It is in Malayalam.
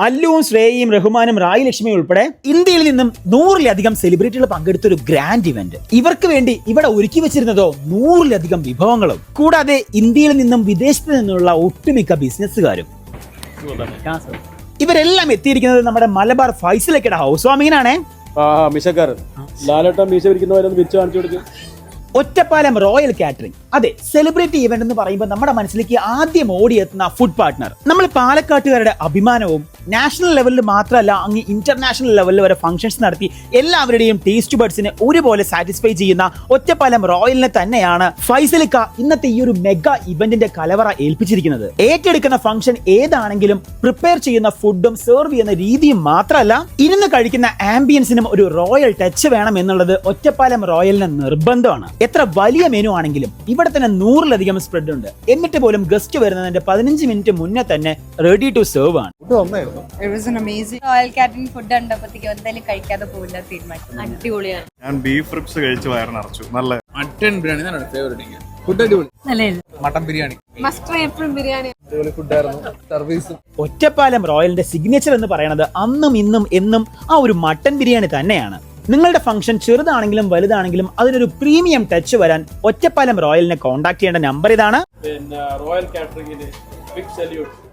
അല്ലുവും ശ്രേയയും റഹ്മാനും റായി ലക്ഷ്മിയും ഉൾപ്പെടെ ഇന്ത്യയിൽ നിന്നും 100-ലധികം സെലിബ്രിറ്റികൾ പങ്കെടുത്ത ഒരു ഗ്രാൻഡ് ഇവന്റ്. ഇവർക്ക് വേണ്ടി ഇവിടെ ഒരുക്കി വെച്ചിരുന്നതോ 100-ലധികം വിഭവങ്ങളും, കൂടാതെ ഇന്ത്യയിൽ നിന്നും വിദേശത്ത് നിന്നുള്ള ഒട്ടുമിക്ക ബിസിനസ്സുകാരും. ഇവരെല്ലാം എത്തിയിരിക്കുന്നത് നമ്മുടെ മലബാർ ഫൈസലക്കയുടെ ഹൗസ് വാമിങ്ങിനാണേ. Ottapalam royal catering. അതെ, സെലിബ്രിറ്റി ഇവന്റ് എന്ന് പറയുമ്പോൾ നമ്മുടെ മനസ്സിലേക്ക് ആദ്യം ഓടിയെത്തുന്ന ഫുഡ് പാർട്ട്ണർ. നമ്മൾ പാലക്കാട്ടുകാരുടെ അഭിമാനവും നാഷണൽ ലെവലിൽ മാത്രമല്ല അങ്ങ് ഇന്റർനാഷണൽ ലെവലിൽ വരെ ഫംഗ്ഷൻസ് നടത്തി എല്ലാവരുടെയും ടേസ്റ്റ് ബഡ്സിനെ ഒരുപോലെ സാറ്റിസ്ഫൈ ചെയ്യുന്ന ഒറ്റപ്പാലം റോയലിനെ തന്നെയാണ് ഫൈസലിക്ക ഇന്നത്തെ ഈ ഒരു മെഗാ ഇവന്റിന്റെ കലവറ ഏൽപ്പിച്ചിരിക്കുന്നത്. ഏറ്റെടുക്കുന്ന ഫംഗ്ഷൻ ഏതാണെങ്കിലും പ്രിപ്പയർ ചെയ്യുന്ന ഫുഡും സെർവ് ചെയ്യുന്ന രീതിയും മാത്രമല്ല, ഇരുന്ന് കഴിക്കുന്ന ആംബിയൻസിനും ഒരു റോയൽ ടച്ച് വേണം എന്നുള്ളത് ഒറ്റപ്പാലം റോയലിന് നിർബന്ധമാണ്. എത്ര വലിയ മെനു ആണെങ്കിലും ഇവിടെ തന്നെ 100-ലധികം സ്പ്രെഡ് ഉണ്ട്. എന്നിട്ട് പോലും ഗസ്റ്റ് വരുന്നതിന്റെ 15 മിനിറ്റ് മുന്നേ തന്നെ റെഡി ടു സെർവ് ആണ്. അടിപൊളിയാണ്. ഞാൻ ബീഫ് റിബ്സ് കഴിച്ച് വയറ് നിറച്ചു. നല്ല മട്ടൻ ബിരിയാണി ഫുഡ് അടിപൊളി. മട്ടൻ ബിരിയാണി സർവീസും. ഒറ്റപ്പാലം റോയലിന്റെ സിഗ്നേച്ചർ എന്ന് പറയുന്നത് അന്നും ഇന്നും എന്നും ആ ഒരു മട്ടൻ ബിരിയാണി തന്നെയാണ്. നിങ്ങളുടെ ഫംഗ്ഷൻ ചെറുതാണെങ്കിലും വലുതാണെങ്കിലും അതിനൊരു പ്രീമിയം ടച്ച് വരാൻ ഒറ്റപ്പാലം റോയലിനെ കോൺടാക്ട് ചെയ്യേണ്ട നമ്പർ ഇതാണ്. റോയൽ കാറ്ററിംഗിന് ബിഗ് സല്യൂട്ട്.